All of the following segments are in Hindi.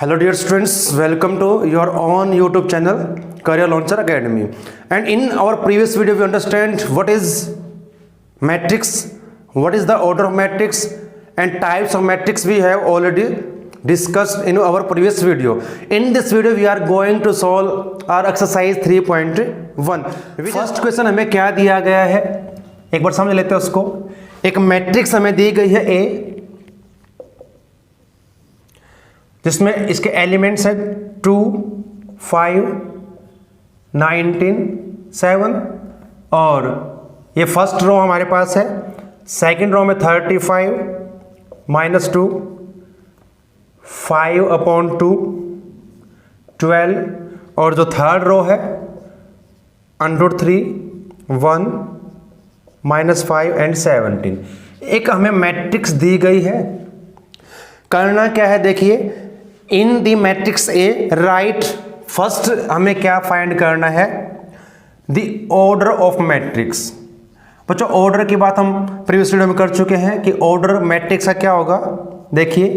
Hello dear students, welcome to your own YouTube channel Career Launcher Academy. And in our previous video we understand what is matrix, what is the order of matrix and types of matrix we have already discussed in our previous video. In this video we are going to solve our exercise 3.1. First question हमें क्या दिया गया है एक बार समझ लेते हैं उसको. एक मैट्रिक्स हमें दी गई है A जिसमें इसके एलिमेंट्स हैं 2, 5, 19, 7 और ये फर्स्ट रो हमारे पास है. सेकंड रो में 35 -2 5/2 12 और जो थर्ड रो है √3 1 -5 एंड 17. एक हमें मैट्रिक्स दी गई है. करना क्या है देखिए, in the matrix A write first हमें क्या फाइंड करना है, द ऑर्डर ऑफ मैट्रिक्स. बच्चों ऑर्डर की बात हम प्रीवियस वीडियो में कर चुके हैं कि ऑर्डर मैट्रिक्स का क्या होगा. देखिए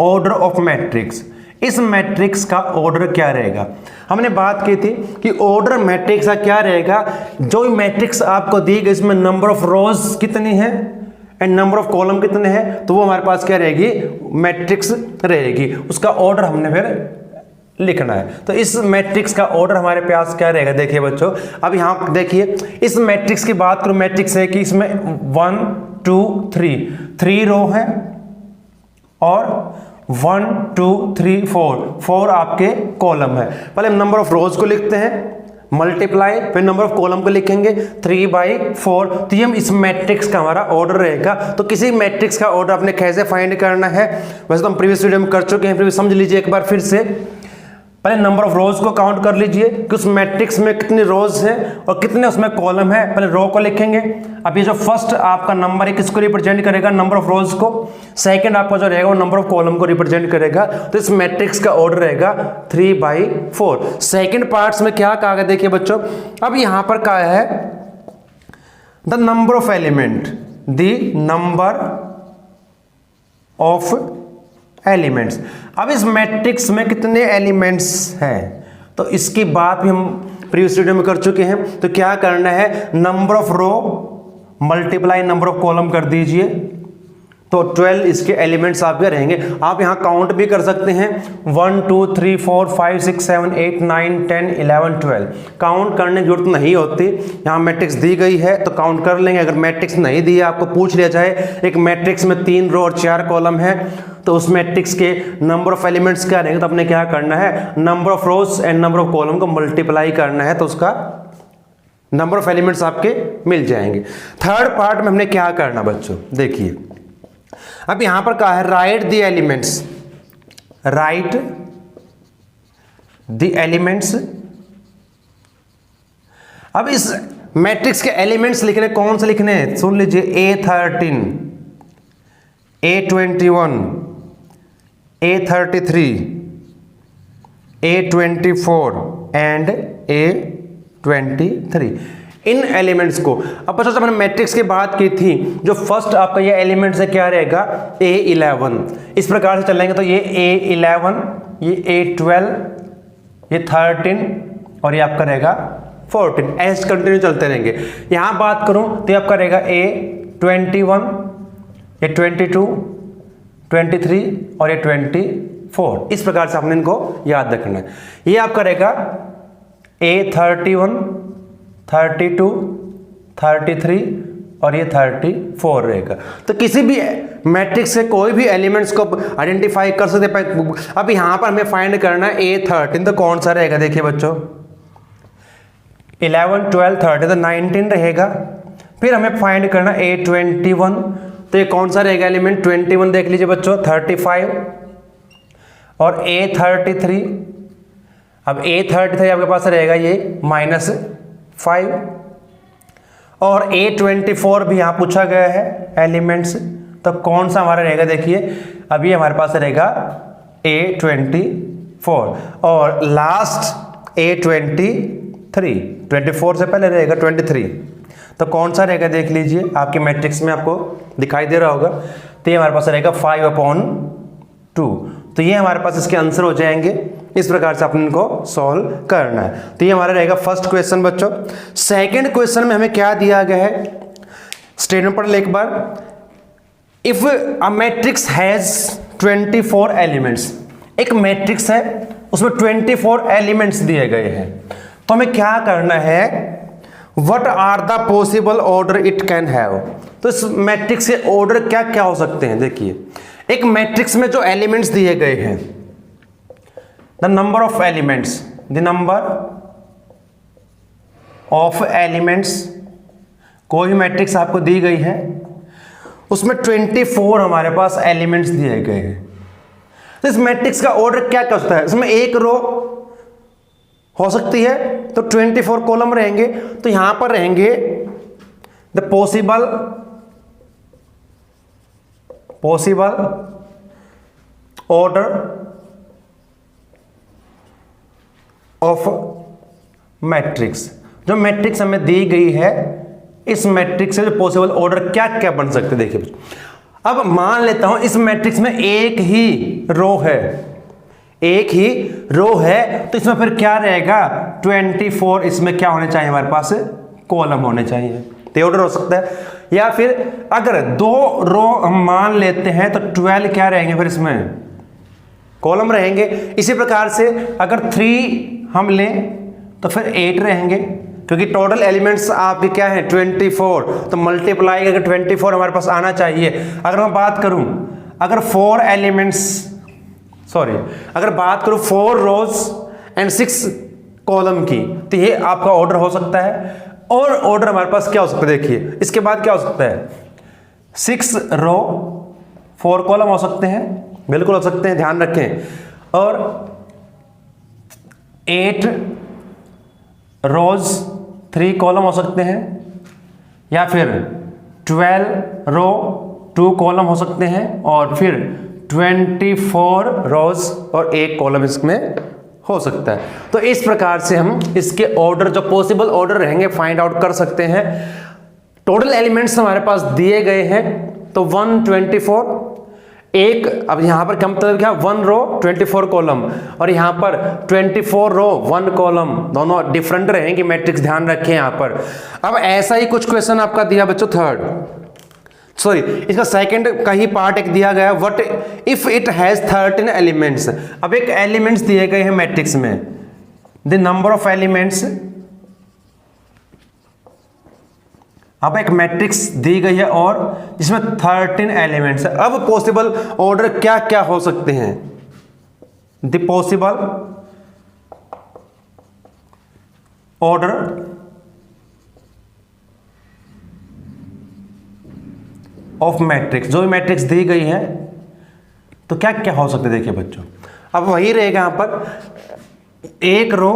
ऑर्डर ऑफ मैट्रिक्स, इस मैट्रिक्स का ऑर्डर क्या रहेगा. हमने बात की थी कि ऑर्डर मैट्रिक्स का क्या रहेगा. जो मैट्रिक्स आपको दी गई इसमें नंबर ऑफ रोज कितनी है एंड नंबर ऑफ कॉलम कितने हैं, तो वो हमारे पास क्या रहेगी, मैट्रिक्स रहेगी. उसका ऑर्डर हमने फिर लिखना है. तो इस मैट्रिक्स का ऑर्डर हमारे पास क्या रहेगा. देखिए बच्चों अब यहाँ देखिए इस मैट्रिक्स की बात करूँ. मैट्रिक्स है कि इसमें 1 2 3 रो है और 1 2 3 4 आपके कॉलम है. पहले हम नंबर ऑफ रोज को लिखते हैं मल्टीप्लाई, फिर नंबर ऑफ कॉलम को लिखेंगे 3/4. तो ये हम इस मैट्रिक्स का हमारा ऑर्डर रहेगा. तो किसी मैट्रिक्स का ऑर्डर आपने कैसे फाइंड करना है वैसे तो हम प्रीवियस वीडियो में कर चुके हैं, फिर समझ लीजिए एक बार फिर से. पहले नंबर ऑफ रोज को काउंट कर लीजिए कि उस मैट्रिक्स में कितनी रोज है और कितने उसमें कॉलम है. पहले रो को लिखेंगे. अब ये जो फर्स्ट आपका नंबर है किसको रिप्रेजेंट करेगा, नंबर ऑफ रोज को. सेकंड आपका जो रहेगा वो नंबर ऑफ कॉलम को रिप्रेजेंट करेगा. तो इस मैट्रिक्स का ऑर्डर रहेगा 3/4. सेकंड पार्ट्स में क्या कहा गया देखिए बच्चों. अब यहां पर क्या है, the number of element, the number of elements. अब इस मैट्रिक्स में कितने एलिमेंट्स हैं तो इसकी बात भी हम प्रीवियस वीडियो में कर चुके हैं. तो क्या करना है, number of row multiply number of column कर दीजिए. तो 12 इसके एलिमेंट्स आपके रहेंगे. आप यहां काउंट भी कर सकते हैं 1 2 3 4 5 6 7 8 9 10 11 12. काउंट करने की जरूरत नहीं होती. यहां मैट्रिक्स दी गई है तो काउंट कर लेंगे. अगर मैट्रिक्स नहीं दी है, आपको पूछ लिया जाए एक मैट्रिक्स में 3 रो और 4 कॉलम है तो उस मैट्रिक्स के नंबर ऑफ एलिमेंट्स क्या रहेंगे, तो आपने क्या करना है, number of rose and number of column को मल्टीप्लाई करना है तो उसका नंबर ऑफ एलिमेंट्स आपके मिल जाएंगे. थर्ड पार्ट में हमने क्या करना बच्चों देखिए. अब यहां पर कहा है right the elements, right the elements. अब इस मैट्रिक्स के एलिमेंट्स लिखने कौन से लिखने हैं, सुन लीजिए. A13 A21 A33 A24 and A23 in elements को. अब बच्चों जब हमने मैट्रिक्स की बात की थी, जो फर्स्ट आपका ये एलिमेंट्स है क्या रहेगा, A11. इस प्रकार से चलेंगे तो ये A11, ये A12, ये 13 और ये आपका रहेगा 14. ऐसे कंटिन्यू चलते रहेंगे. यहां बात करूं तो ये आपका रहेगा A21, ये 22, 23 और ये 24. इस प्रकार से आपने इनको याद रखना है. ये आपका रहेगा A31, 32, 33 और ये 34 रहेगा. तो किसी भी मैट्रिक्स से कोई भी एलिमेंट्स को आइडेंटिफाई कर सकते. अब यहां पर हमें फाइंड करना है A13. तो कौन सा रहेगा देखिए बच्चों, 11 12 13 तो 19 रहेगा. फिर हमें फाइंड करना A21. तो ये कौन सा रहेगा एलिमेंट, 21 देख लीजिए बच्चों, 35 और A33. अब A33 आपके पास रहेगा ये -5 और A24 भी यहां पूछा गया है एलिमेंट्स. तो कौन सा हमारा रहेगा देखिए, अभी हमारे पास रहेगा A24 और लास्ट A23. 24 से पहले रहेगा 23. तो कौन सा रहेगा देख लीजिए, आपके मैट्रिक्स में आपको दिखाई दे रहा होगा. तो ये हमारे पास रहेगा 5/2. तो ये हमारे पास इसके आंसर हो जाएंगे। इस प्रकार से अपन इनको सॉल्व करना है। तो ये हमारा रहेगा फर्स्ट क्वेश्चन बच्चों। सेकंड क्वेश्चन में हमें क्या दिया गया है, स्टेटमेंट पढ़ ले एक बार। If a matrix has 24 elements, एक मैट्रिक्स है उसमें 24 एलिमेंट्स दिए गए हैं, तो हमें क्या करना है, what are the possible order it can have. तो इस मैट्रिक्स के ऑर्डर क्या क्या हो सकते हैं। देखिए, एक मैट्रिक्स में जो एलिमेंट्स दिए गए हैं, the number of elements, the number of elements, कोई मैट्रिक्स आपको दी गई है उसमें 24 हमारे पास एलिमेंट्स दिए गए हैं। तो इस मैट्रिक्स का ऑर्डर क्या क्या होता है, इसमें एक रो हो सकती है तो 24 कॉलम रहेंगे, तो यहां पर रहेंगे the possible order of matrix. जो मैट्रिक्स हमें दी गई है, इस मैट्रिक्स से जो पॉसिबल ऑर्डर क्या क्या बन सकते हैं। देखिए, अब मान लेता हूं इस मैट्रिक्स में एक ही रो है, एक ही रो है, तो इसमें फिर क्या रहेगा, 24 इसमें क्या होने चाहिए, हमारे पास कॉलम होने चाहिए, तो ऑर्डर हो सकता है। या फिर अगर दो रो हम मान लेते हैं तो 12 क्या रहेंगे, फिर इसमें कॉलम रहेंगे। इसी प्रकार से अगर 3 हम लें तो फिर 8 रहेंगे, क्योंकि टोटल एलिमेंट्स आपके क्या है 24, तो मल्टीप्लाई करके 24 हमारे पास आना चाहिए। अगर मैं बात करूं, अगर 4 एलिमेंट्स, सॉरी, अगर बात करूं 4 रोज एंड 6 कॉलम की, तो ये आपका ऑर्डर हो सकता है। और ऑर्डर हमारे पास क्या हो सकता है, देखिए इसके बाद क्या हो सकता है, 6 रो 4 कॉलम हो सकते हैं, बिल्कुल हो सकते हैं, ध्यान रखें। और 8 रोज 3 कॉलम हो सकते हैं, या फिर 12 रो 2 कॉलम हो सकते हैं, और फिर 24 रोज और 1 कॉलम इसमें हो सकता है। तो इस प्रकार से हम इसके ऑर्डर, जो पॉसिबल ऑर्डर रहेंगे, फाइंड आउट कर सकते हैं। टोटल एलिमेंट्स हमारे पास दिए गए हैं, तो 124 एक, अब यहां पर क्या मतलब क्या, 1 रो 24 कॉलम, और यहां पर 24 रो 1 कॉलम, दोनों डिफरेंट रहेंगे मैट्रिक्स, ध्यान रखें यहां पर। अब ऐसा ही कुछ क्वेश्चन आपका दिया बच्चों सॉरी, इसका सेकंड का ही पार्ट एक दिया गया, what if it has 13 elements. अब एक एलिमेंट्स दिए गए हैं मैट्रिक्स में, द नंबर ऑफ एलिमेंट्स, अब एक मैट्रिक्स दी गई है और जिसमें 13 एलिमेंट्स है। अब पॉसिबल ऑर्डर क्या क्या हो सकते हैं, the possible order of matrix, जो भी मैट्रिक्स दी गई है तो क्या क्या हो सकते हैं। देखिए बच्चों, अब वही रहेगा यहां पर, एक रो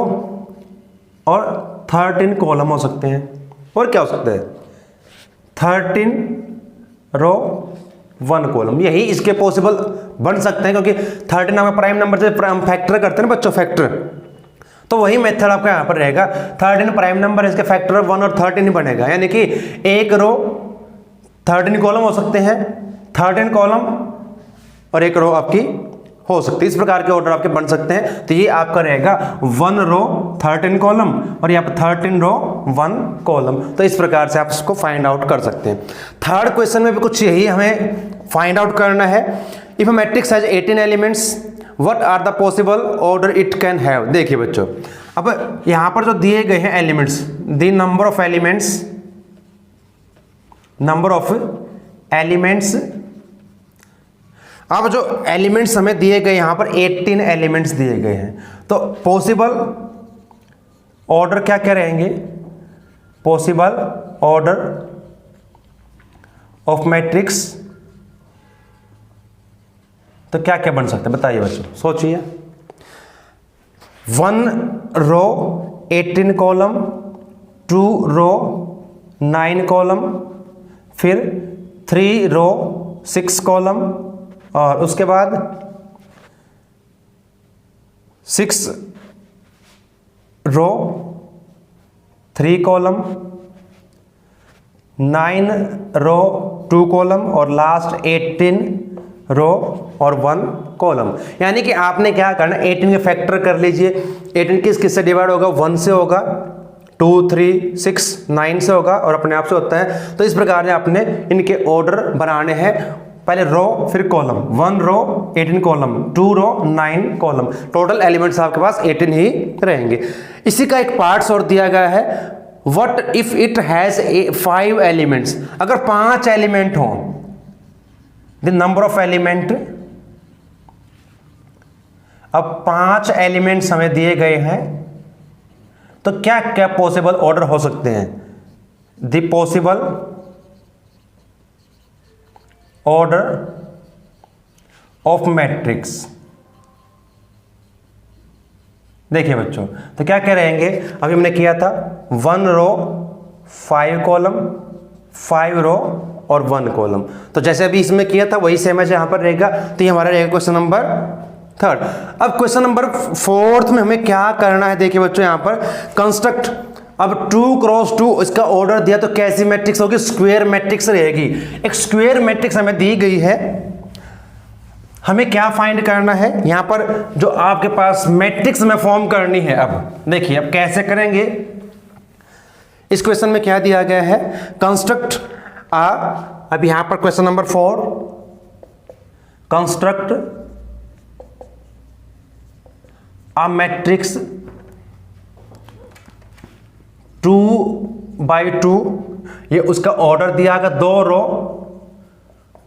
और 13 कॉलम हो सकते हैं, और क्या हो सकता है, 13 रो 1 कॉलम, यही इसके पॉसिबल बन सकते हैं, क्योंकि 13 हमें प्राइम नंबर से फैक्टर करते हैं ना बच्चों, फैक्टर, तो वही मेथड आपका यहां पर रहेगा। 13 प्राइम नंबर, इसके फैक्टर 1 और 13 बनेगा, यानी कि एक रो 13 कॉलम हो सकते हैं, 13 कॉलम और एक रो आपकी हो सकती है। इस प्रकार के ऑर्डर आपके बन सकते हैं। तो ये आपका रहेगा 1 रो 13 कॉलम और यहाँ पर 13 रो 1 कॉलम। तो इस प्रकार से आप इसको फाइंड आउट कर सकते हैं। थर्ड क्वेश्चन में भी कुछ यही हमें फाइंड आउट करना है। If a matrix has 18 elements, what are the possible order it can have. देखिए बच्चों, अब यहाँ पर जो दिए गए हैं elements, the number of elements, number of elements, अब जो एलिमेंट्स हमें दिए गए यहां पर 18 एलिमेंट्स दिए गए हैं, तो पॉसिबल ऑर्डर क्या क्या रहेंगे, पॉसिबल ऑर्डर ऑफ मैट्रिक्स, तो क्या क्या बन सकता है बताइए बच्चों, सोचिए। 1 रो 18 कॉलम, 2 रो 9 कॉलम, फिर 3 रो 6 कॉलम, और उसके बाद 6 रो 3 कॉलम, 9 रो 2 कॉलम, और लास्ट 18 रो और 1 कॉलम। यानी कि आपने क्या करना, 18 के फैक्टर कर लीजिए। 18 किस से डिवाइड होगा, 1 से होगा, 2 3 6 9 से होगा और अपने आप से होता है। तो इस प्रकार से आपने इनके ऑर्डर बनाने हैं, पहले रो फिर कॉलम, 1 रो 18 कॉलम, 2 रो 9 कॉलम, टोटल एलिमेंट्स आपके पास 18 ही रहेंगे। इसी का एक पार्ट्स और दिया गया है, what if it has 5 elements, अगर 5 एलिमेंट हो, द नंबर ऑफ एलिमेंट, अब 5 एलिमेंट्स हमें दिए गए हैं, तो क्या क्या पॉसिबल ऑर्डर हो सकते हैं, the possible order of matrix. देखिए बच्चों, तो क्या क्या रहेंगे, अभी हमने किया था 1 रो 5 कॉलम, 5 रो और 1 कॉलम। तो जैसे अभी इसमें किया था वही सेम है यहां पर रहेगा। तो ये हमारा रहेगा क्वेश्चन नंबर 3। अब क्वेश्चन नंबर 4 में हमें क्या करना है, देखिए बच्चों यहां पर कंस्ट्रक्ट, अब 2 क्रॉस 2 इसका ऑर्डर दिया, तो कैसी मैट्रिक्स होगी, स्क्वायर मैट्रिक्स रहेगी। एक स्क्वायर मैट्रिक्स हमें दी गई है, हमें क्या फाइंड करना है, यहां पर जो आपके पास मैट्रिक्स में फॉर्म करनी है। अब देखिए अब कैसे करेंगे, इस क्वेश्चन में क्या दिया गया है, कंस्ट्रक्ट अब यहां पर question number 4, construct a matrix 2x2, ये उसका ऑर्डर दिया गया, 2 रो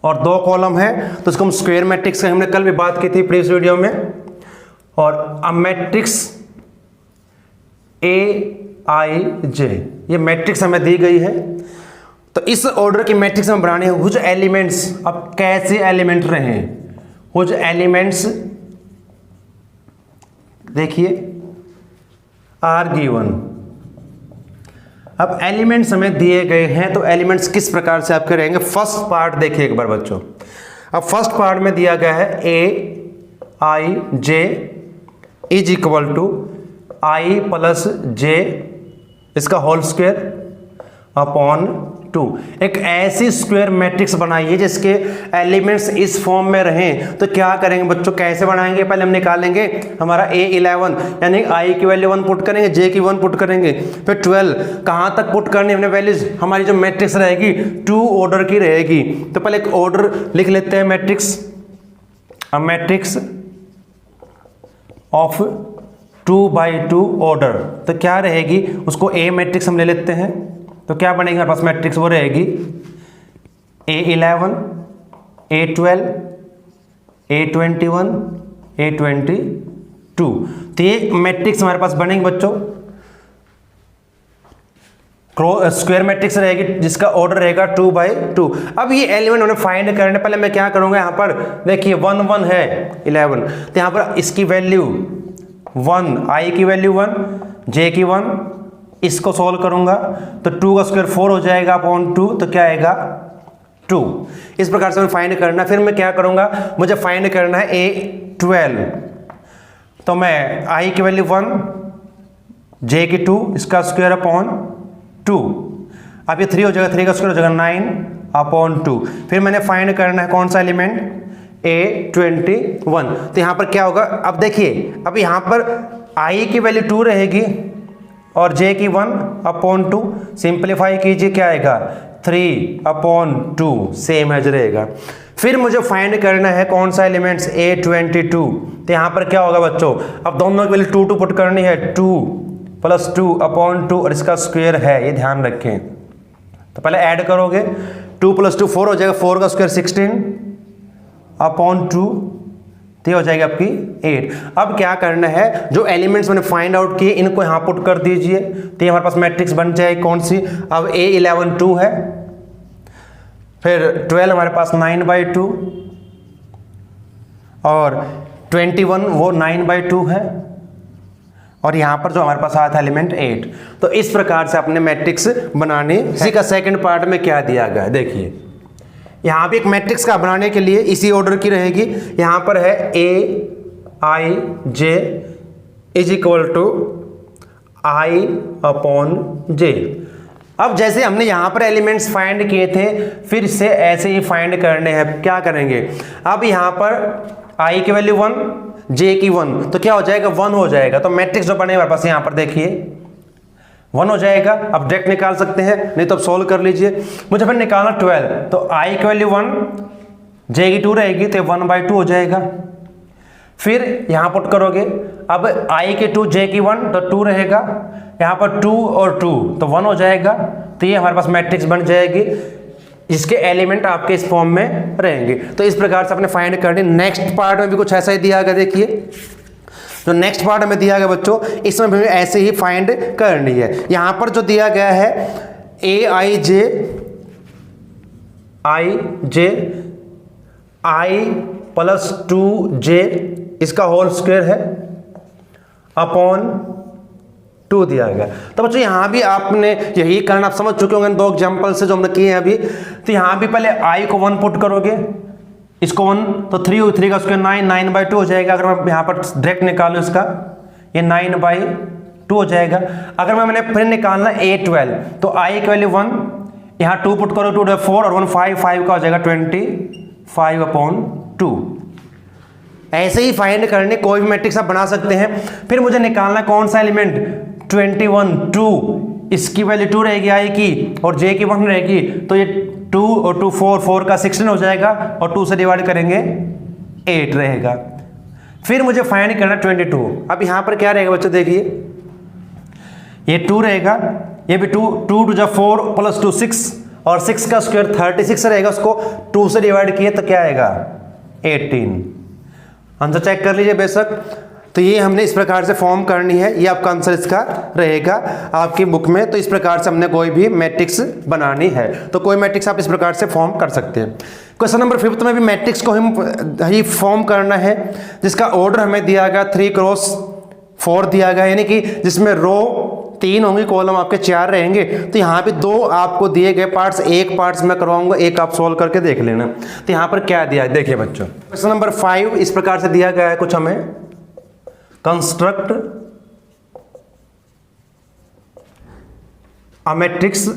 और 2 कॉलम है, तो इसको हम स्क्वायर मैट्रिक्स का हमने कल भी बात की थी प्रीवियस वीडियो में। और अ मैट्रिक्स AIJ, ये मैट्रिक्स हमें दी गई है, तो इस ऑर्डर की मैट्रिक्स में बनाने हैं। कुछ एलिमेंट्स, अब कैसे एलिमेंट रहे, कुछ एलिमेंट्स देखिए आर गिवन। अब एलिमेंट्स हमें दिए गए हैं, तो एलिमेंट्स किस प्रकार से आपके रहेंगे, फर्स्ट पार्ट देखिए एक बार बच्चों। अब फर्स्ट पार्ट में दिया गया है AIJ is equal to I plus J इसका होल स्क्वायर अपॉन 2। एक ऐसी स्क्वायर मैट्रिक्स बनाइए जिसके एलिमेंट्स इस फॉर्म में रहें। तो क्या करेंगे बच्चों, कैसे बनाएंगे, पहले हम निकालेंगे हमारा A11, यानी I की वैल्यू 1 पुट करेंगे, J की 1 पुट करेंगे, फिर 12 कहाँ तक पुट करनी हमने वैल्यूज, हमारी जो मैट्रिक्स रहेगी 2 ऑर्डर की रहेगी। तो पहले एक ऑर्डर लिख लेते हैं matrix, a matrix of 2x2 order, तो क्या रहेगी, उसको A मैट्रिक्स हम ले लेते हैं। तो क्या बनेगी हमारे पास मैट्रिक्स, वो रहेगी A11 A12 A21 A22। तो ये मैट्रिक्स हमारे पास बनेंगे बच्चों, स्क्वायर मैट्रिक्स रहेगी जिसका ऑर्डर रहेगा 2x2। अब ये एलिमेंट उन्हें फाइंड करने, पहले मैं क्या करूंगा, यहाँ पर देखिए 1 1 है 11, तो यहाँ पर इसकी वैल्यू 1, I की वैल्यू 1, J की 1, इसको सॉल्व करूंगा तो 2 का स्क्वायर 4 हो जाएगा अपॉन 2, तो क्या आएगा 2। इस प्रकार से मैं फाइंड करना, फिर मैं क्या करूंगा, मुझे फाइंड करना है A12, तो मैं I की वैल्यू 1, J की 2, इसका स्क्वायर अपॉन 2, अब ये 3 हो जाएगा, 3 का स्क्वायर हो जाएगा 9 अपॉन 2। फिर मैंने फाइंड करना है कौन सा एलिमेंट, A21। तो यहाँ पर क्या होगा, अब देखिए अब यहाँ पर I की वैल्यू 2 रहेगी और J की 1 अपॉन 2, सिंप्लीफाई कीजिए क्या आएगा 3 अपॉन 2, सेम एज रहेगा। फिर मुझे फाइंड करना है कौन सा एलिमेंट्स, A22। तो यहाँ पर क्या होगा बच्चों, अब दोनों की वैल्यू 2 पुट करनी है, 2 प्लस 2 अपॉन 2 और इसका स्क्वायर है, ये ध्यान रखें। तो पहले ऐड करोगे, 2 प्लस 2 4 हो जाएगा, 4 का स्क्वायर 16 अपॉन 2, तो हो जाएगी आपकी 8। अब क्या करना है, जो एलिमेंट्स मैंने फाइंड आउट किए इनको यहाँ पुट कर दीजिए, तो ये हमारे पास मैट्रिक्स बन जाएगी कौन सी, अब A11 2 है, फिर 12 हमारे पास 9/2 और 21 वो 9/2 है, और यहाँ पर जो हमारे पास आया था एलिमेंट 8। तो इस प्रकार से अपने मैट्रिक्स बनाने। इसी का सेकंड पार्ट में क्या दिया गया है, देखिए यहाँ भी एक मैट्रिक्स का बनाने के लिए इसी ऑर्डर की रहेगी। यहाँ पर है AIJ is equal to I upon J। अब जैसे हमने यहाँ पर एलिमेंट्स फाइंड किए थे, फिर से ऐसे ही फाइंड करने हैं। क्या करेंगे, अब यहाँ पर i की वैल्यू 1, j की 1, तो क्या हो जाएगा 1 हो जाएगा। तो मैट्रिक्स जो बने हमारे पास यहाँ पर देखिए 1 हो जाएगा। अब डायरेक्ट निकाल सकते हैं, नहीं तो अब सोल्व कर लीजिए। मुझे फिर निकालना 12, तो i की वैल्यू 1, j की 2 रहेगी, तो 1/2 हो जाएगा। फिर यहाँ पुट करोगे, अब i की 2, j की 1, तो 2 रहेगा, यहाँ पर 2 और 2, तो 1 हो जाएगा। तो ये हमारे पास मैट्रिक्स बन जाएगी, जिसके एलिमेंट आपके इस फॉर्म में रहेंगे। तो इस प्रकार से अपने फाइंड करनी। नेक्स्ट पार्ट में भी कुछ ऐसा ही दिया गया, देखिए जो नेक्स्ट पार्ट में दिया गया बच्चों, इसमें भी ऐसे ही फाइंड करनी है। यहाँ पर जो दिया गया है i प्लस 2j इसका होल स्क्वायर है अपॉन 2 दिया गया। तो बच्चों यहाँ भी आपने यही करना, आप समझ चुके होंगे दो एग्जांपल से जो हमने किए हैं अभी। तो यहाँ भी पहले i को 1 पुट करोगे, इसको 1, तो 3 का स्क्वायर 9, 9/2 हो जाएगा। अगर मैं यहाँ पर डायरेक्ट निकालूँ इसका, ये 9/2 हो जाएगा। अगर मैंने फिर निकालना a12, तो i की वैल्यू 1, यहाँ 2 पुट करो, 2 4 और 1 5 का हो जाएगा 25/2। ऐसे ही फाइंड करने कोई भी मैट्रिक्स आप बना सकते हैं। फिर मुझे निकालना कौन सा एलिमेंट, 21, 2, इसकी वैल्यू 2 रहेगी i की, और j की 1 रहेगी, तो ये 2 और 2 4 का 16 हो जाएगा, और 2 से डिवाइड करेंगे 8 रहेगा। फिर मुझे फाइंड करना 22। अब यहाँ पर क्या रहेगा बच्चों, देखिए ये 2 रहेगा, ये भी 2, 2 2 4 प्लस 2 6, और 6 का स्क्वायर 36 रहेगा, उसको 2 से डिवाइड किए तो क्या आएगा 18। आंसर चेक कर लीजिए बेशक। तो ये हमने इस प्रकार से फॉर्म करनी है, ये आपका आंसर इसका रहेगा आपकी बुक में। तो इस प्रकार से हमने कोई भी मैट्रिक्स बनानी है, तो कोई मैट्रिक्स आप इस प्रकार से फॉर्म कर सकते हैं। क्वेश्चन नंबर 5 में भी मैट्रिक्स को हम ही फॉर्म करना है, जिसका ऑर्डर हमें दिया गया 3 क्रॉस 4 दिया गया, यानी कि जिसमें रो 3 होंगे, कॉलम आपके 4 रहेंगे। तो यहाँ पे 2 आपको दिए गए पार्ट्स, एक पार्ट्स मैं करवाऊंगा, एक आप सोल्व करके देख लेना। तो यहाँ पर क्या दिया है देखिए बच्चों, क्वेश्चन नंबर 5 इस प्रकार से दिया गया है कुछ हमें, कंस्ट्रक्ट अ मैट्रिक्स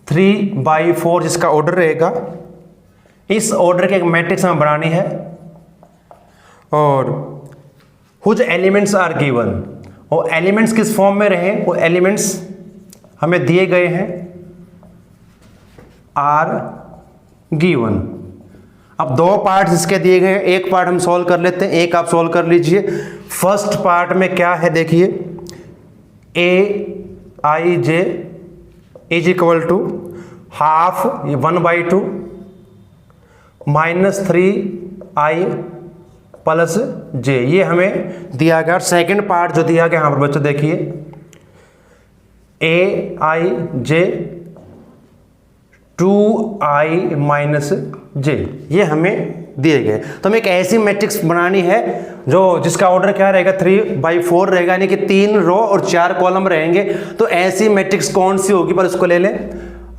3/4 जिसका ऑर्डर रहेगा। इस ऑर्डर के एक मैट्रिक्स हमें बनानी है, और हुज एलिमेंट्स आर गिवन, और एलिमेंट्स किस फॉर्म में रहे, वो एलिमेंट्स हमें दिए गए हैं, आर गिवन। अब 2 पार्ट्स इसके दिए गए हैं, एक पार्ट हम सॉल्व कर लेते हैं, एक आप सॉल्व कर लीजिए। फर्स्ट पार्ट में क्या है देखिए, aij is equal to half 1/2 -3i plus j, ये हमें दिया गया। सेकंड पार्ट जो दिया गया यहाँ पर बच्चों देखिए, aij 2i - j, ये हमें दिए गए। तो हमें एक ऐसी मैट्रिक्स बनानी है जो जिसका ऑर्डर क्या रहेगा 3/4 रहेगा, यानी कि 3 रो और 4 कॉलम रहेंगे। तो ऐसी मैट्रिक्स कौन सी होगी, पर उसको ले लें,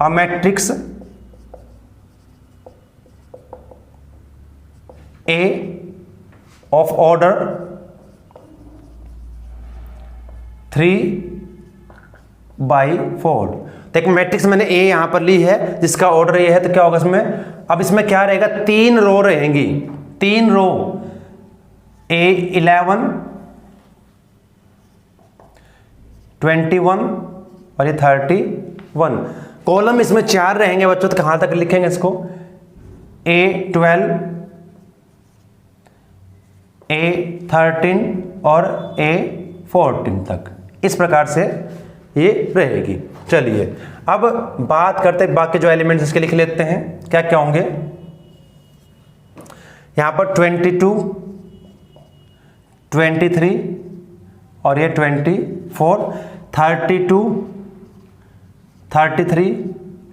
a matrix A of order 3/4। तो एक मैट्रिक्स मैंने A यहां पर ली है जिसका ऑर्डर ये है, तो क्या होगा इसमें, अब इसमें क्या रहेगा, 3 रो रहेंगी, 3 रो, A11 21 और ये 31। कॉलम इसमें 4 रहेंगे बच्चों, तो कहां तक लिखेंगे इसको, A12 A13 और A14 तक, इस प्रकार से ये रहेगी। चलिए अब बात करते हैं बाकी जो एलिमेंट्स इसके लिख लेते हैं, क्या क्या होंगे। यहां पर 22 23 और ये 24, 32 33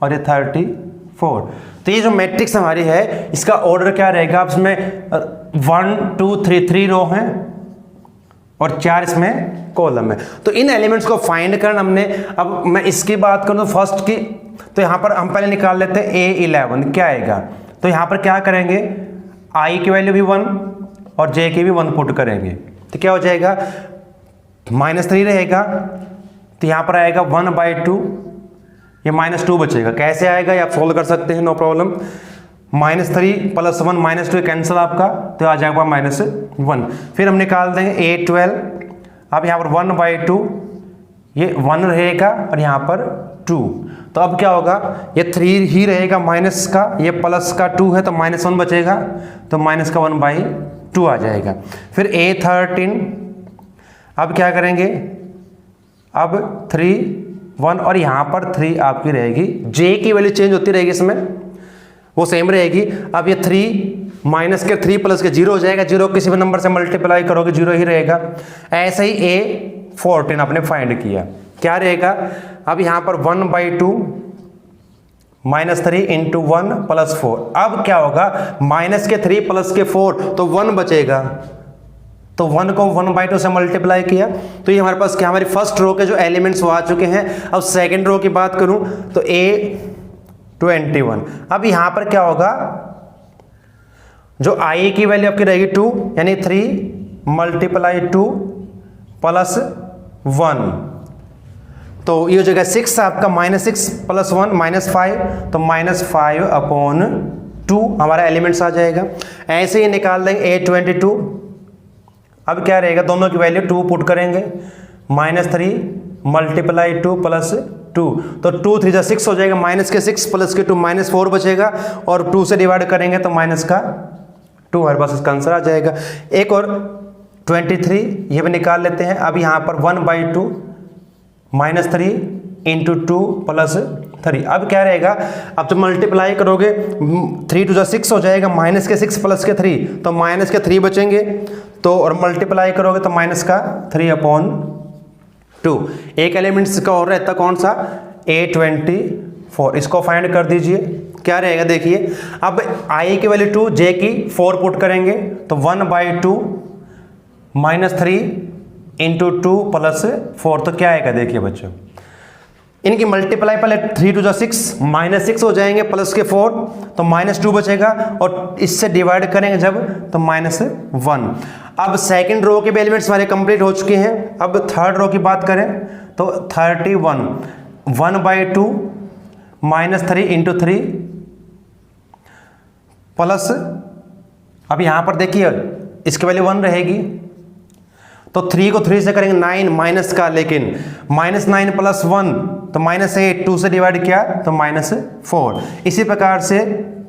और ये 34। तो ये जो मैट्रिक्स हमारी है इसका ऑर्डर क्या रहेगा, अब इसमें 1 2 3 रो हैं और 4 इसमें कॉलम है। तो इन एलिमेंट्स को फाइंड करना हमने, अब मैं इसकी बात करूं तो फर्स्ट की, तो यहां पर हम पहले निकाल लेते हैं A11 क्या आएगा। तो यहां पर क्या करेंगे, i की वैल्यू भी 1 और j की भी 1 पुट करेंगे, तो क्या हो जाएगा -3 रहेगा, तो यहां पर आएगा 1/2, ये -2 बचेगा। कैसे आएगा ये आप सोल्व कर सकते हैं, नो प्रॉब्लम। -3 + 1 -2 कैंसिल आपका, तो आ जाएगा -1। फिर हम निकाल देंगे A12। अब यहाँ पर 1/2 ये 1 रहेगा और यहाँ पर 2, तो अब क्या होगा, ये 3 ही रहेगा माइनस का, ये प्लस का 2 है तो -1 बचेगा, तो -1/2 आ जाएगा। फिर A13, अब क्या करेंगे, अब 3 1 और यहाँ पर 3 आपकी रहेगी, J की वैल्यू चेंज होती रहेगी इसमें, वो सेम रहेगी। अब ये 3 माइनस के 3 प्लस के 0 हो जाएगा, 0 किसी भी नंबर से मल्टीप्लाई करोगे 0 ही रहेगा। ऐसे ही A14 आपने फाइंड किया, क्या रहेगा, अब यहाँ पर 1/2 -3 × 1 + 4। अब क्या होगा, माइनस के 3 प्लस के 4 तो 1 बचेगा, तो 1 को 1/2 से मल्टीप्लाई किया, तो ये हमारे पास क्या, हमारी फर्स्ट रो के जो एलिमेंट्स वो आ चुके हैं। अब सेकंड रो की बात करूं तो A21। अब यहां पर क्या होगा, जो I की वैल्यू आपकी रहेगी 2, यानी 3 × 2 + 1, तो ये हो जाएगा 6 आपका, -6 + 1 -5, तो -5/2 हमारा एलिमेंट्स आ जाएगा। ऐसे ही निकाल देंगे A22। अब क्या रहेगा, दोनों की वैल्यू 2 पुट करेंगे, -3 × 2 + 2, तो 2 3 जा 6 हो जाएगा, माइनस के 6 प्लस के 2 -4 बचेगा, और 2 से डिवाइड करेंगे तो माइनस का 2 हमारे पास इसका आंसर आ जाएगा। एक और 23 ये भी निकाल लेते हैं। अब यहाँ पर 1/2 -3 × 2 + 3, अब क्या रहेगा, अब जब मल्टीप्लाई करोगे 3 2 जा 6 हो जाएगा, माइनस के 6 प्लस के 3 तो माइनस के 3 बचेंगे, तो और मल्टीप्लाई करोगे तो माइनस का 3/2। एक एलिमेंट्स का और रहता कौन सा, A24, इसको फाइंड कर दीजिए, क्या रहेगा देखिए। अब I की वैल्यू 2, J की 4 पुट करेंगे, तो 1/2 -3 × 2 + 4, तो क्या आएगा देखिए बच्चों, इनकी मल्टीप्लाई पहले 3 2 जा 6 -6 हो जाएंगे, प्लस के 4 तो -2 बचेगा, और इससे डिवाइड करेंगे जब तो -1। अब सेकंड रो के एलिमेंट्स हमारे कंप्लीट हो चुके हैं। अब थर्ड रो की बात करें तो 31 1/2 -3 × 3 प्लस, अब यहां पर देखिए इसकी वैल्यू 1 रहेगी, तो 3 को 3 से करेंगे 9 माइनस का, लेकिन -9 + 1 तो -8, 2 से डिवाइड किया तो -4। इसी प्रकार से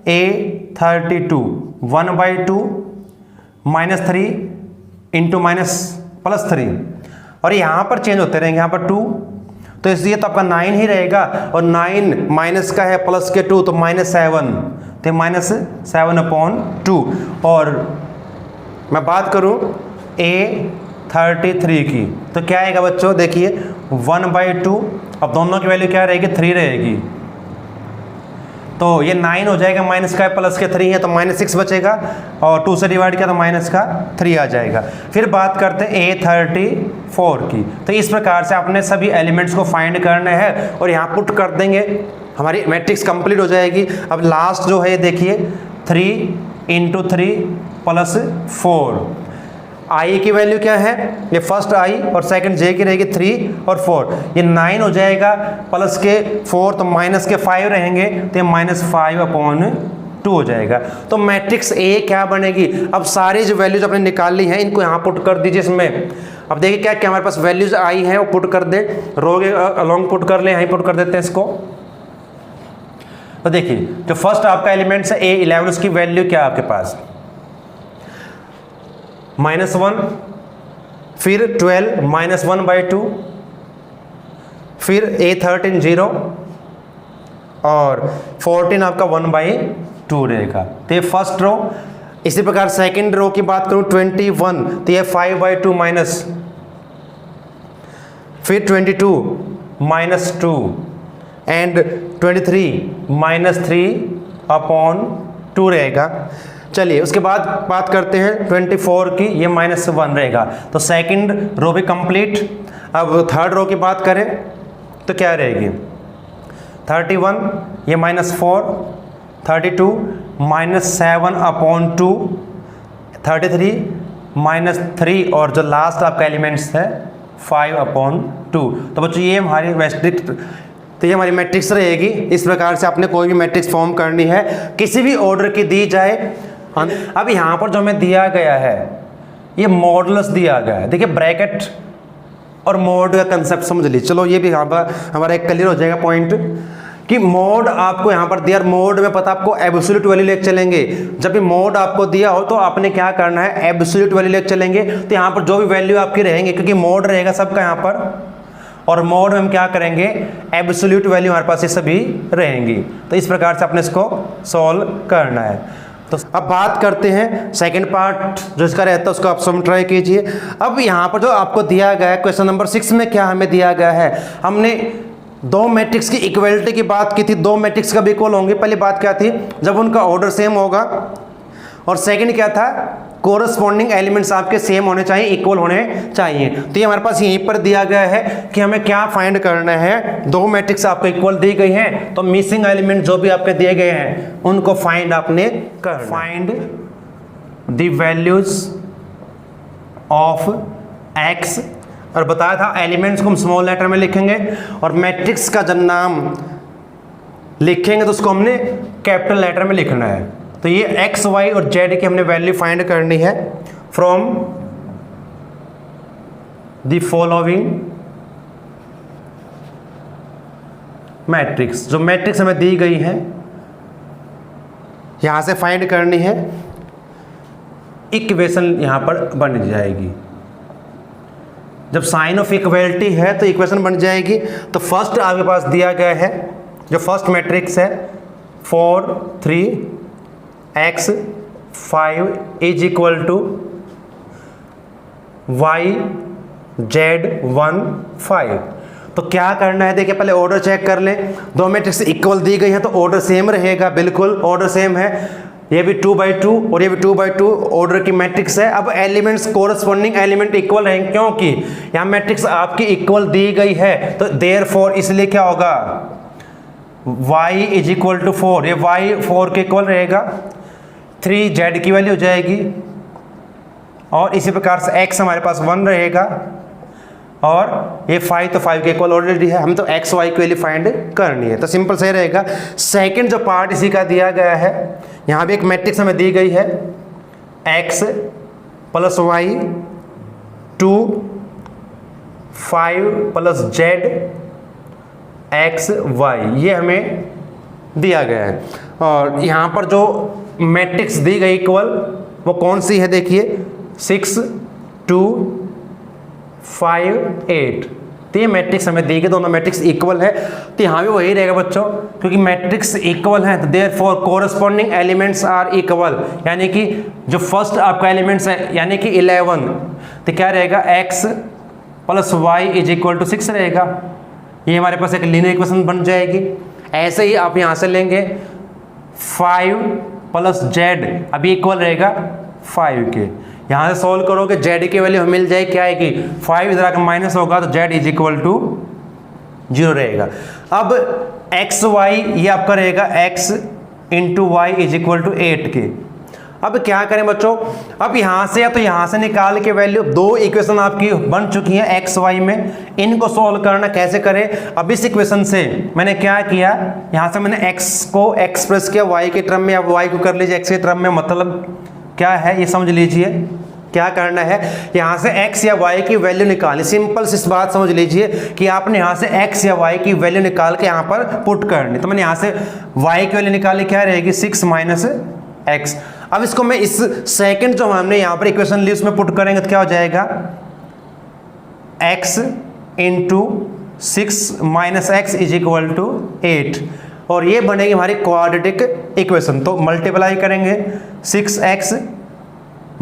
A32 1/2 -3 × +3, और यहाँ पर चेंज होते रहेंगे, यहाँ पर 2, तो इसलिए तो आपका 9 ही रहेगा, और 9 माइनस का है प्लस के 2 तो -7, तो -7/2। और मैं बात करूँ A33 की, तो क्या आएगा बच्चों देखिए 1/2, अब दोनों की वैल्यू क्या रहेगी, 3 रहेगी, तो ये 9 हो जाएगा, माइनस का प्लस के 3 है तो -6 बचेगा, और 2 से डिवाइड किया तो -3 आ जाएगा। फिर बात करते हैं A34 की, तो इस प्रकार से आपने सभी एलिमेंट्स को फाइंड करना है और यहाँ पुट कर देंगे, हमारी मैट्रिक्स कंप्लीट हो जाएगी। अब लास्ट जो है देखिए 3 × 3 + 4, I की वैल्यू क्या है, ये फर्स्ट I और सेकंड J की रहेगी 3 और 4, ये 9 हो जाएगा, प्लस के 4 तो माइनस के 5 रहेंगे, तो ये -5/2 हो जाएगा। तो मैट्रिक्स A क्या बनेगी, अब सारी जो वैल्यूज आपने निकाल ली हैं इनको यहाँ पुट कर दीजिए इसमें। अब देखिए क्या क्या हमारे पास वैल्यूज आई हैं वो पुट कर दे, रो के अलॉन्ग पुट कर ले, यहीं पुट कर देते हैं इसको। तो देखिए जो फर्स्ट आपका एलिमेंट्स है A11, उसकी वैल्यू क्या है आपके पास, -1, फिर 12 -1/2, फिर A13 0, और 14 आपका 1/2 रहेगा, तो ये फर्स्ट रो। इसी प्रकार सेकंड रो की बात करूं 21, तो ये 5/2 माइनस, फिर 22 -2, एंड 23 -3/2 रहेगा। चलिए उसके बाद बात करते हैं 24 की, ये -1 रहेगा, तो सेकंड रो भी कंप्लीट। अब थर्ड रो की बात करें तो क्या रहेगी, 31 ये -4, 32 -7/2, 33 -3, और जो लास्ट आपका एलिमेंट्स है 5/2। तो बच्चों ये हमारी मैट्रिक्स तो ये हमारी मैट्रिक्स रहेगी। इस प्रकार से आपने कोई भी मैट्रिक्स फॉर्म करनी है, किसी भी ऑर्डर की दी जाए। अब यहाँ पर जो हमें दिया गया है ये मॉडुलस दिया गया है। देखिए ब्रैकेट और मोड का कंसेप्ट समझ लीजिए। चलो ये भी यहाँ पर हमारा एक क्लियर हो जाएगा पॉइंट कि मोड आपको यहाँ पर दिया, मोड में पता आपको एब्सोल्यूट वैल्यू लेके चलेंगे। जब भी मोड आपको दिया हो तो आपने क्या करना है, एब्सोल्यूट वैल्यू लेके चलेंगे। तो यहाँ पर जो भी वैल्यू आपकी रहेंगे, क्योंकि मोड रहेगा सबका यहाँ पर, और मोड में हम क्या करेंगे, एब्सोल्यूट वैल्यू हमारे पास ये सभी रहेंगी। तो इस प्रकार से आपने इसको सॉल्व करना है। तो अब बात करते हैं सेकंड पार्ट जो इसका रहता है, उसको आप सब ट्राई कीजिए। अब यहाँ पर जो आपको दिया गया है क्वेश्चन नंबर 6 में क्या हमें दिया गया है, हमने दो मैट्रिक्स की इक्वलिटी की बात की थी। दो मैट्रिक्स कब इक्वल होंगे, पहली बात क्या थी, जब उनका ऑर्डर सेम होगा, और सेकंड क्या था, कोरस्पॉन्डिंग एलिमेंट्स आपके सेम होने चाहिए, इक्वल होने चाहिए। तो ये हमारे पास यहीं पर दिया गया है कि हमें क्या फाइंड करना है। दो मैट्रिक्स आपको इक्वल दी गई हैं, तो मिसिंग एलिमेंट जो भी आपके दिए गए हैं उनको फाइंड आपने कर, find the values of x, और बताया था एलिमेंट्स को हम स्मॉल लेटर में लिखेंगे, और मैट्रिक्स का जब नाम लिखेंगे तो उसको हमने कैपिटल लेटर में लिखना है। तो ये एक्स वाई और जेड की हमने वैल्यू फाइंड करनी है फ्रॉम द फॉलोइंग मैट्रिक्स। जो मैट्रिक्स हमें दी गई है यहां से फाइंड करनी है, इक्वेशन यहां पर बन जाएगी। जब साइन ऑफ इक्वलिटी है तो इक्वेशन बन जाएगी। तो फर्स्ट आपके पास दिया गया है, जो फर्स्ट मैट्रिक्स है 4 3 x 5 is equal to y z 1 5। तो क्या करना है, देखिए पहले ऑर्डर चेक कर लें। दो मैट्रिक्स इक्वल दी गई है तो ऑर्डर सेम रहेगा, बिल्कुल ऑर्डर सेम है। ये भी 2/2 और ये भी 2/2 ऑर्डर की मैट्रिक्स है। अब एलिमेंट्स कोरस्पॉन्डिंग एलिमेंट इक्वल रहेंगे, क्योंकि यहाँ मैट्रिक्स आपकी इक्वल दी गई है। तो देयरफॉर इसलिए क्या होगा, y इज इक्वल टू 4, ये y 4 के इक्वल रहेगा। 3 z की वैल्यू हो जाएगी, और इसी प्रकार से x हमारे पास 1 रहेगा, और ये 5 तो 5 के इक्वल ऑलरेडी है। हम तो x y की वैल्यू फाइंड करनी है, तो सिंपल सही रहेगा। सेकंड जो पार्ट इसी का दिया गया है, यहाँ भी एक मैट्रिक्स हमें दी गई है x plus y 2 5 plus z x y, ये हमें दिया गया है। और यहाँ पर जो मैट्रिक्स दी गई इक्वल वो कौन सी है, देखिए 6 2 5 8। तो ये मैट्रिक्स हमें दी गई, दोनों मैट्रिक्स इक्वल है। तो यहाँ भी वही रहेगा बच्चों, क्योंकि मैट्रिक्स इक्वल है तो therefore corresponding elements are equal, यानी कि जो फर्स्ट आपका एलिमेंट्स है यानी कि 11, तो क्या रहेगा x plus y is equal to 6 रहेगा। ये हमारे पास एक लीनियर इक्वेशन बन जाएगी। ऐसे ही आप यहाँ से लेंगे 5 प्लस z, अभी इक्वल रहेगा 5 के। यहाँ से सॉल्व करोगे z की वैल्यू हमें मिल जाएगी, क्या आएगी 5, इधर आकर माइनस होगा तो z इज इक्वल टू 0 रहेगा। अब x y ये आपका रहेगा x into Y is equal to 8 के। अब क्या करें बच्चों, अब यहाँ से या तो यहाँ से निकाल के वैल्यू, दो इक्वेशन आपकी बन चुकी हैं एक्स वाई में, इनको सॉल्व करना कैसे करें। अब इस इक्वेशन से मैंने क्या किया, यहाँ से मैंने x को एक्सप्रेस किया y के टर्म में, अब y को कर लीजिए x के टर्म में। मतलब क्या है ये समझ लीजिए, क्या करना है, यहाँ से x या y की वैल्यू निकालनी। सिंपल सी बात समझ लीजिए कि आपने यहाँ से x या y की वैल्यू निकाल के यहाँ पर पुट करनी। तो मैंने यहाँ से y की वैल्यू निकाली, क्या रहेगी 6 माइनस x। अब इसको मैं इस सेकंड जो हमने यहाँ पर इक्वेशन ली उसमें पुट करेंगे तो क्या हो जाएगा x into 6 minus x is equal to 8, और ये बनेगी हमारी क्वाड्रेटिक इक्वेशन। तो मल्टीप्लाई करेंगे 6x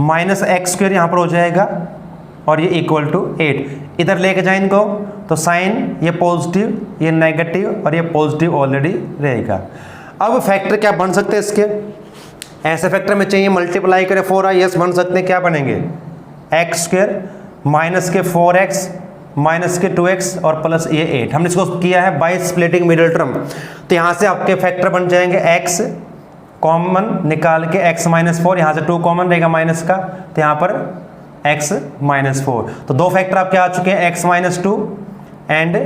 माइनस एक्स स्क्वायर यहाँ पर हो जाएगा, और ये इक्वल टू 8। इधर लेके जाए इनको तो साइन ये पॉजिटिव ये नेगेटिव और ये पॉजिटिव ऑलरेडी रहेगा। अब फैक्टर क्या बन सकते हैं इसके, ऐसे फैक्टर में चाहिए मल्टीप्लाई करें 4i बन सकते हैं, क्या बनेंगे एक्स स्क्वायर माइनस के 4x माइनस के 2x और प्लस ये 8। हमने इसको किया है बाय स्प्लिटिंग मिडिल टर्म। तो यहाँ से आपके फैक्टर बन जाएंगे x कॉमन निकाल के x माइनस 4, यहाँ से 2 कॉमन रहेगा माइनस का, तो यहाँ पर x माइनस 4। तो दो फैक्टर आपके आ चुके हैं x minus 2 and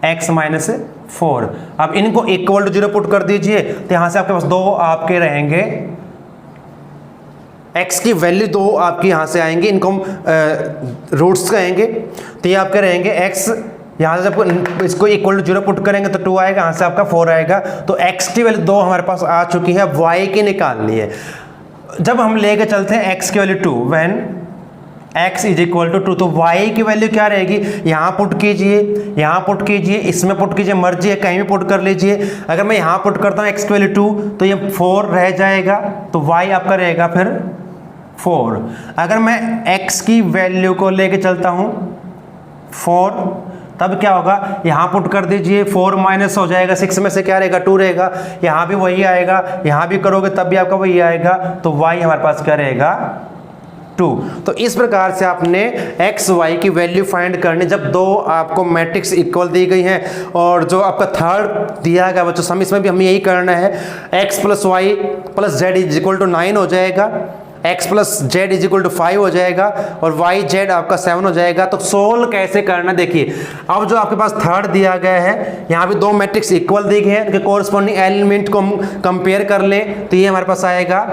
x minus 4। अब इनको इक्वल टू 0 पुट कर दीजिए, तो यहां से आपके पास 2 आपके रहेंगे, x की वैल्यू 2 आपकी यहां से आएंगे, इनको हम रूट्स कहेंगे। तो ये आपके रहेंगे x, यहाँ से आपको इसको इक्वल टू 0 पुट करेंगे तो 2 आएगा, यहाँ से आपका 4 आएगा। तो x की वैल्यू 2 हमारे पास आ चुकी है, अब y की निकालनी है। जब हम लेके चलते हैं x की value 2, when x is equal to 2, तो y की वैल्यू क्या रहेगी, यहाँ पुट कीजिए, यहाँ पुट कीजिए, इसमें पुट कीजिए, मर्जी है कहीं भी पुट कर लीजिए। अगर मैं यहाँ पुट करता हूँ x की वैल्यू 2 तो ये 4 रह जाएगा, तो y आपका रहेगा फिर 4। अगर मैं x की वैल्यू को लेके चलता हूँ 4, तब क्या होगा, यहाँ पुट कर दीजिए, 4 माइनस हो जाएगा, 6 में से क्या रहेगा, 2 रहेगा, यहाँ भी वही आएगा, यहाँ भी करोगे तब भी आपका वही आएगा, तो y हमारे पास क्या रहेगा 2। तो इस प्रकार से आपने x y की वैल्यू फाइंड करनी। जब दो आपको मैट्रिक्स इक्वल दी गई हैं और जो आपका थर्ड दिया गया बच्चों सम, इसमें भी हमें यही करना है, x plus y plus z is equal to 9 हो जाएगा, x plus z is equal to 5 हो जाएगा और y जेड आपका 7 हो जाएगा। तो सोल्व कैसे करना देखिए, अब जो आपके पास थर्ड दिया गया है, यहाँ पे 2 मैट्रिक्स इक्वल दिए गए हैं, उनके कोरस्पॉन्डिंग एलिमेंट को हम कंपेयर कर लें, तो ये हमारे पास आएगा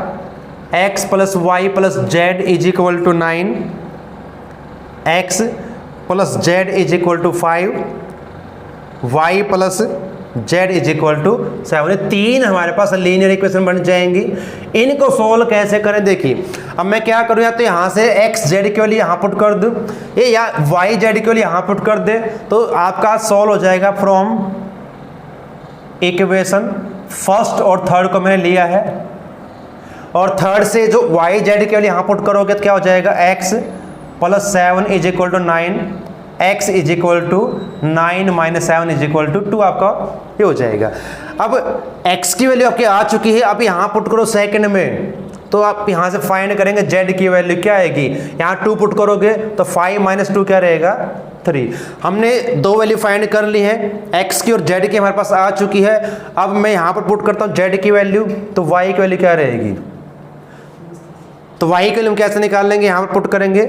x plus y plus z is equal to 9, x plus z is equal to 5, y plus z is equal to 7। 3 हमारे पास लीनियर इक्वेशन बन जाएंगी। इनको सोल्व कैसे करें देखिए, अब मैं क्या करूं, या तो यहां से x जेड के लिए यहां पुट कर दूं, ये या y जेड के लिए यहां पुट कर दे, तो आपका सोल्व हो जाएगा फ्रॉम इक्वेशन। फर्स्ट और थर्ड को मैंने लिया है, और थर्ड से जो y जेड के लिए यहां पुट करोगे तो क्या हो जाएगा, x plus 7 is equal to 9, x is equal to 9 minus 7 is equal to 2, आपका ये हो जाएगा। अब x की वैल्यू आपकी आ चुकी है, अब यहाँ पुट करो सेकंड में, तो आप यहाँ से फाइंड करेंगे z की वैल्यू क्या आएगी, यहाँ 2 पुट करोगे तो 5 माइनस 2 क्या रहेगा 3। हमने 2 वैल्यू फाइंड कर ली है, x की और z की हमारे पास आ चुकी है। अब मैं यहाँ पर पुट करता हूँ z की वैल्यू, तो y की वैल्यू क्या रहेगी, तो y की वैल्यू हम कैसे निकाल लेंगे, यहाँ पर पुट करेंगे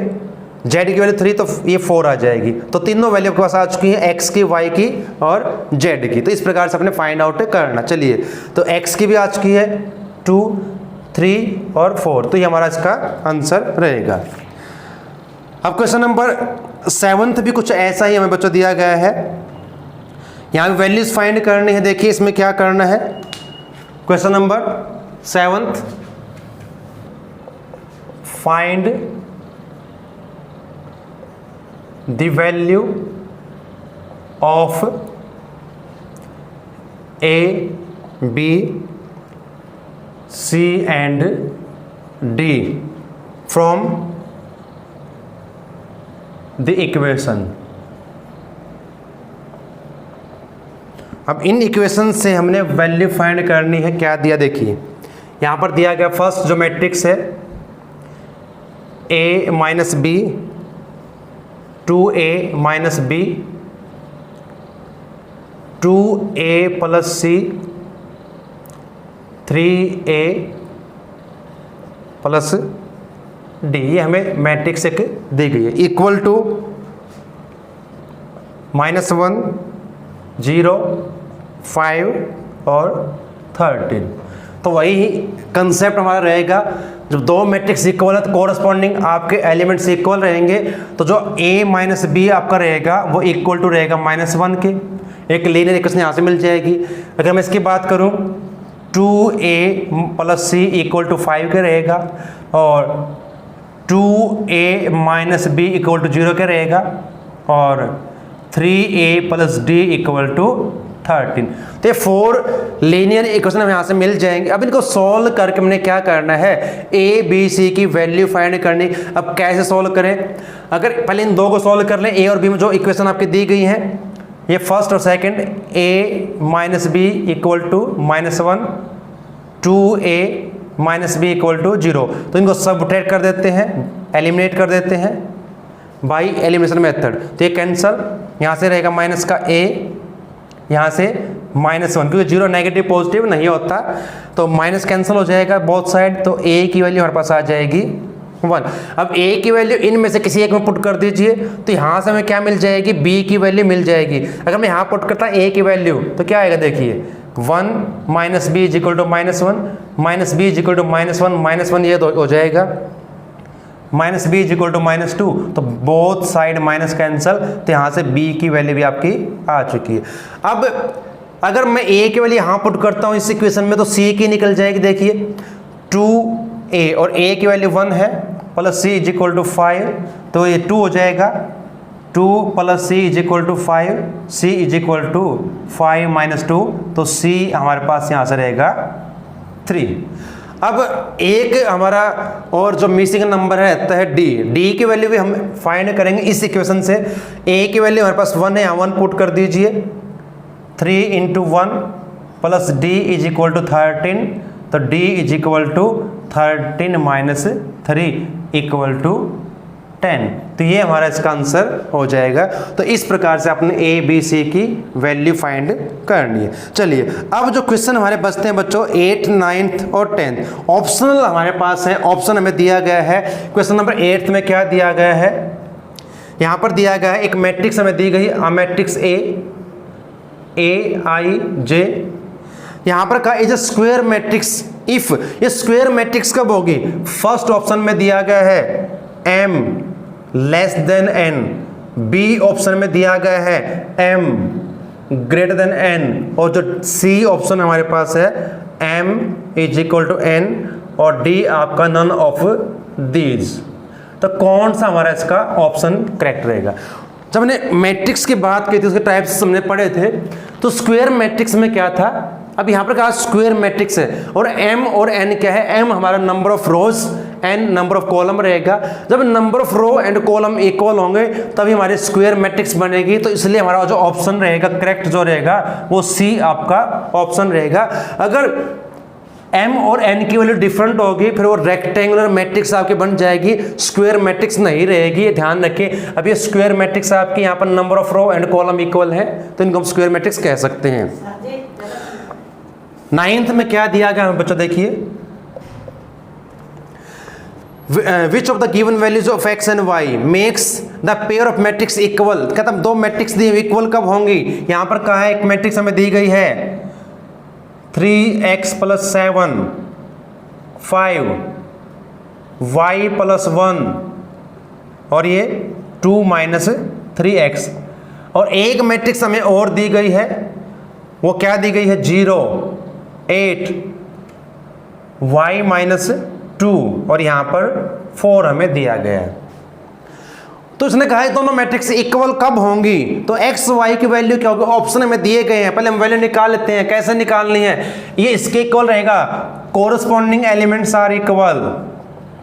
z की वैल्यू 3, तो ये 4 आ जाएगी। तो तीनों वैल्यू आपके पास आ चुकी है, x की, y की और z की। तो इस प्रकार से अपने फाइंड आउट करना। चलिए, तो x की भी आ चुकी है 2, 3 और 4, तो ये हमारा इसका आंसर रहेगा। अब क्वेश्चन नंबर 7 भी कुछ ऐसा ही हमें बच्चों दिया गया है, यहाँ वैल्यूज फाइंड करनी है। देखिए इसमें क्या करना है, question number 7, find the value of A, B, C and D from the equation। अब इन इक्वेशन से हमने वैल्यू फाइंड करनी है। क्या दिया देखिए, यहाँ पर दिया गया फर्स्ट जो मैट्रिक्स है A minus b, 2a minus b, 2a plus c, 3a plus d, ये हमें मैट्रिक्स एक दी गई है, इक्वल टू -1, 0, 5 और 13। तो वही कंसेप्ट हमारा रहेगा, जब 2 मैट्रिक्स इक्वल है तो कोरस्पॉन्डिंग आपके एलिमेंट्स इक्वल रहेंगे, तो जो a माइनस बी आपका रहेगा वो इक्वल टू रहेगा -1 के, एक लीनियर इक्वेशन यहाँ से मिल जाएगी। अगर मैं इसकी बात करूँ 2a plus C equal to 5 के रहेगा, और 2a minus b equal to 0 के रहेगा, और 3a plus D equal to 13। तो ये 4 लीनियर इक्वेशन हमें यहाँ से मिल जाएंगे। अब इनको सॉल्व करके हमने क्या करना है, a b c की वैल्यू फाइंड करनी। अब कैसे सॉल्व करें, अगर पहले इन 2 को सॉल्व कर लें, a और b में जो इक्वेशन आपकी दी गई हैं, ये फर्स्ट और second, a minus b equal to -1, 2a minus b equal to 0, तो इनको सबट्रैक्ट कर देते हैं, एलिमिनेट कर देते हैं बाई एलिमिनेशन मेथड। तो ये कैंसल, यहाँ से रहेगा माइनस का a, यहाँ से -1, क्योंकि 0 नेगेटिव पॉजिटिव नहीं होता, तो माइनस कैंसिल हो जाएगा बोथ साइड, तो a की वैल्यू हमारे पास आ जाएगी 1। अब a की वैल्यू इनमें से किसी एक में पुट कर दीजिए, तो यहाँ से हमें क्या मिल जाएगी, b की वैल्यू मिल जाएगी। अगर मैं यहाँ पुट करता a की वैल्यू तो क्या आएगा, देखिए 1 minus b is equal to -1, minus b is equal to -1 ये तो हो जाएगा, minus b is equal to -2, तो बोथ साइड माइनस कैंसल, तो यहाँ से b की वैल्यू भी आपकी आ चुकी है। अब अगर मैं a की वैल्यू यहाँ पुट करता हूँ इस इक्वेशन में, तो c की निकल जाएगी, देखिए 2a और a की वैल्यू 1 है, plus c is equal to 5, तो ये 2 हो जाएगा, 2 plus c is equal to 5, c is equal to 5 minus 2, तो c हमारे पास यहाँ से रहेगा 3। अब एक हमारा और जो मिसिंग नंबर है तो है d की वैल्यू भी हम फाइंड करेंगे इस इक्वेशन से। a की वैल्यू हमारे पास 1 है, यहाँ 1 पुट कर दीजिए, 3 into 1 plus d is equal to 13, तो d is equal to 13 minus 3 equal to 10, तो ये हमारा इसका आंसर हो जाएगा। तो इस प्रकार से आपने a b c की वैल्यू फाइंड करनी है। चलिए अब जो क्वेश्चन हमारे बचते हैं बच्चों 8th 9th और 10th, ऑप्शनल हमारे पास है, ऑप्शन हमें दिया गया है। क्वेश्चन नंबर 8th में क्या दिया गया है, यहाँ पर दिया गया है एक मैट्रिक्स हमें दी गई, मैट्रिक्स a i j, यहाँ पर कहा is a square matrix if, ये स्क्वायर मैट्रिक्स कब होगी, फर्स्ट ऑप्शन में दिया गया है m less than n, B option में दिया गया है m ग्रेटर देन n, और जो सी ऑप्शन हमारे पास है m is equal to n, और डी आपका नन ऑफ दीज। तो कौन सा हमारा इसका ऑप्शन करेक्ट रहेगा। जब हमने मैट्रिक्स की बात की थी, उसके टाइप्स हमने पढ़े थे, तो स्क्वायर मैट्रिक्स में क्या था, अब यहाँ पर कहा स्क्वायर मैट्रिक्स है, और m और n क्या है, m हमारा number of rows, n number of column रहेगा। जब number of row and column equal होंगे तभी हमारी स्क्वायर मैट्रिक्स बनेगी, तो इसलिए हमारा जो ऑप्शन रहेगा करेक्ट जो रहेगा वो सी आपका ऑप्शन रहेगा। अगर m और n की वैल्यू डिफरेंट होगी फिर वो रेक्टेंगुलर मैट्रिक्स आपकी बन जाएगी, स्क्वायर मैट्रिक्स नहीं रहेगी, ये ध्यान रखें। अब ये स्क्वायर मैट्रिक्स आपकी यहाँ पर number of row and column equal है, तो इनको हम स्क्वायर मैट्रिक्स कह सकते हैं। 9th में क्या दिया गया बच्चों, देखिए which of the given values of x and y makes the pair of matrix equal. कहता हम दो मैट्रिक्स दिए इक्वल कब होंगी, यहाँ पर कहा है एक मैट्रिक्स हमें दी गई है 3x प्लस 7 5 y प्लस 1 और ये 2 माइनस 3x, और एक मैट्रिक्स हमें और दी गई है, वो क्या दी गई है 0 8 y माइनस 2 और यहाँ पर 4 हमें दिया गया है। तो इसने कहा है दोनों मैट्रिक्स इक्वल कब होंगी, तो x y की वैल्यू क्या होगी, ऑप्शन में दिए गए हैं, पहले हम वैल्यू निकाल लेते हैं। कैसे निकालनी है, ये इसके इक्वल रहेगा, कोरस्पॉन्डिंग एलिमेंट्स आर इक्वल,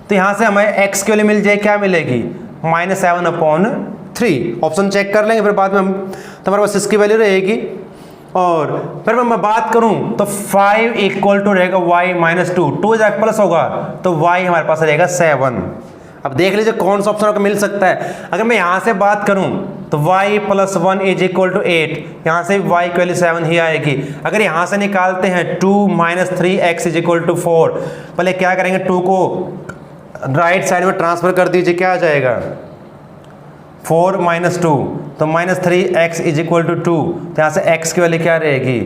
तो यहाँ से हमें x की वैल्यू मिल जाए, क्या मिलेगी -7/3। ऑप्शन चेक कर लेंगे फिर बाद में हम, तो हमारे पास इसकी वैल्यू रहेगी। और फिर मैं बात करूं तो 5 इक्वल टू रहेगा y माइनस 2, 2 जाकर प्लस होगा तो y हमारे पास रहेगा 7। अब देख लीजिए कौन सा ऑप्शन आपको मिल सकता है। अगर मैं यहां से बात करूं तो y plus 1 is equal to 8, यहां से y की वैल्यू 7 ही आएगी। अगर यहां से निकालते हैं 2 minus 3x is equal to 4, पहले क्या करेंगे 2 को राइट साइड में ट्रांसफर कर दीजिए, क्या आ जाएगा 4 माइनस 2, तो minus 3x is equal to 2, तो यहाँ से x की वैल्यू क्या रहेगी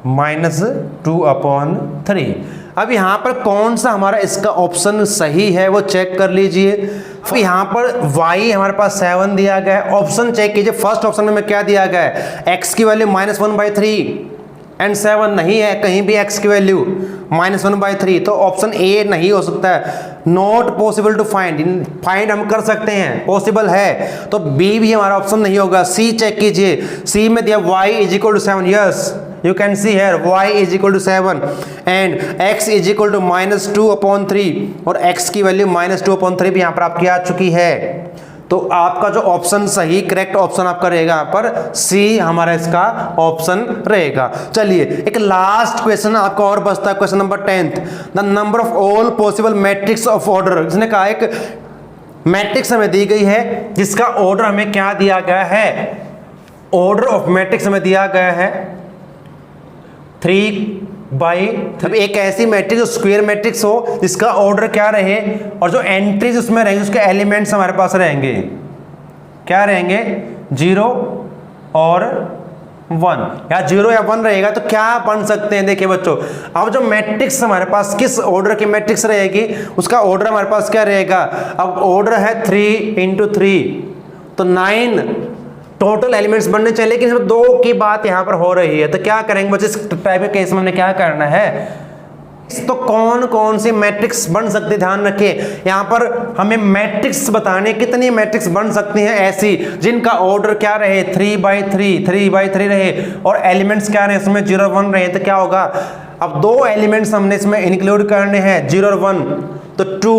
-2/3। अब यहाँ पर कौन सा हमारा इसका ऑप्शन सही है वो चेक कर लीजिए। अब यहाँ पर y हमारे पास 7 दिया गया है, ऑप्शन चेक कीजिए। फर्स्ट ऑप्शन में क्या दिया गया है, x की वैल्यू -1/3 एंड 7 नहीं है, कहीं भी x की वैल्यू -1/3, तो ऑप्शन ए नहीं हो सकता है। Not possible to find, find हम कर सकते हैं, पॉसिबल है, तो बी भी हमारा ऑप्शन नहीं होगा। सी चेक कीजिए, सी में दिया y is equal to 7, yes you can see here y is equal to 7 and x is equal to -2/3, और x की वैल्यू -2/3 भी यहाँ पर आपकी आ चुकी है। तो आपका जो ऑप्शन सही करेक्ट ऑप्शन आपका रहेगा यहाँ पर सी हमारा इसका ऑप्शन रहेगा। चलिए एक लास्ट क्वेश्चन आपका और बचता है, question number 10th, the number of all possible matrix of order. इसने कहा एक मैट्रिक्स हमें दी गई है जिसका ऑर्डर हमें क्या दिया गया है, ऑर्डर ऑफ मैट्रिक्स हमें दिया गया है 3 बाई, अब एक ऐसी मैट्रिक्स जो स्क्वायर मैट्रिक्स हो जिसका ऑर्डर क्या रहे और जो एंट्रीज उसमें रहेंगे उसके एलिमेंट्स हमारे पास रहेंगे क्या रहेंगे 0 और 1 या 0 या 1 रहेगा तो क्या बन सकते हैं। देखिए बच्चों, अब जो मैट्रिक्स हमारे पास किस ऑर्डर की मैट्रिक्स रहेगी उसका ऑर्डर हमारे पास क्या रहेगा। अब ऑर्डर है 3 × 3 तो 9 टोटल एलिमेंट्स बनने चाहिए, लेकिन इसमें 2 की बात यहां पर हो रही है। तो क्या करेंगे बच्चे, इस टाइप के केस में हमने क्या करना है, तो कौन कौन सी मैट्रिक्स बन सकती है ध्यान रखिए। यहां पर हमें मैट्रिक्स बताने कितनी मैट्रिक्स बन सकती हैं ऐसी जिनका ऑर्डर क्या रहे 3/3 रहे और एलिमेंट्स क्या रहे इसमें 0 1 रहे। तो क्या होगा, अब 2 एलिमेंट्स हमने इसमें इंक्लूड करने हैं 0 और 1, तो 2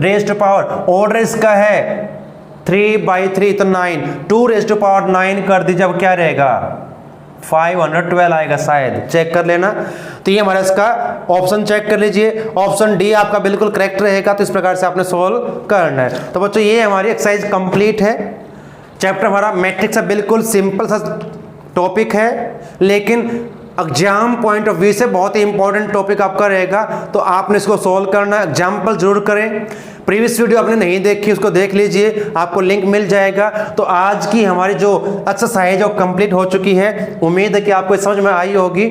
रेज़ टू पावर ऑर्डर इसका है 3/3 तो 9, 2 रेज़ टू पावर 9 कर दीजिए, अब क्या रहेगा 512 आएगा, शायद चेक कर लेना। तो ये हमारा इसका ऑप्शन चेक कर लीजिए, ऑप्शन डी आपका बिल्कुल करेक्ट रहेगा। तो इस प्रकार से आपने सोल्व करना है। तो बच्चों ये हमारी एक्सरसाइज कंप्लीट है। चैप्टर हमारा मैट्रिक्स का बिल्कुल सिंपल सा टॉपिक है, लेकिन एग्जाम पॉइंट ऑफ व्यू से बहुत ही इंपॉर्टेंट टॉपिक आपका रहेगा। तो आपने इसको सोल्व करना, एग्जाम्पल जरूर करें। प्रीवियस वीडियो आपने नहीं देखी उसको देख लीजिए, आपको लिंक मिल जाएगा। तो आज की हमारी जो एक्सरसाइज है वो कंप्लीट हो चुकी है। उम्मीद है कि आपको समझ में आई होगी।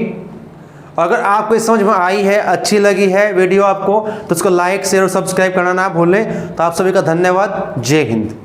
अगर आपको समझ में आई है, अच्छी लगी है वीडियो आपको, तो इसको लाइक शेयर और सब्सक्राइब करना ना भूलें। तो आप सभी का धन्यवाद। जय हिंद।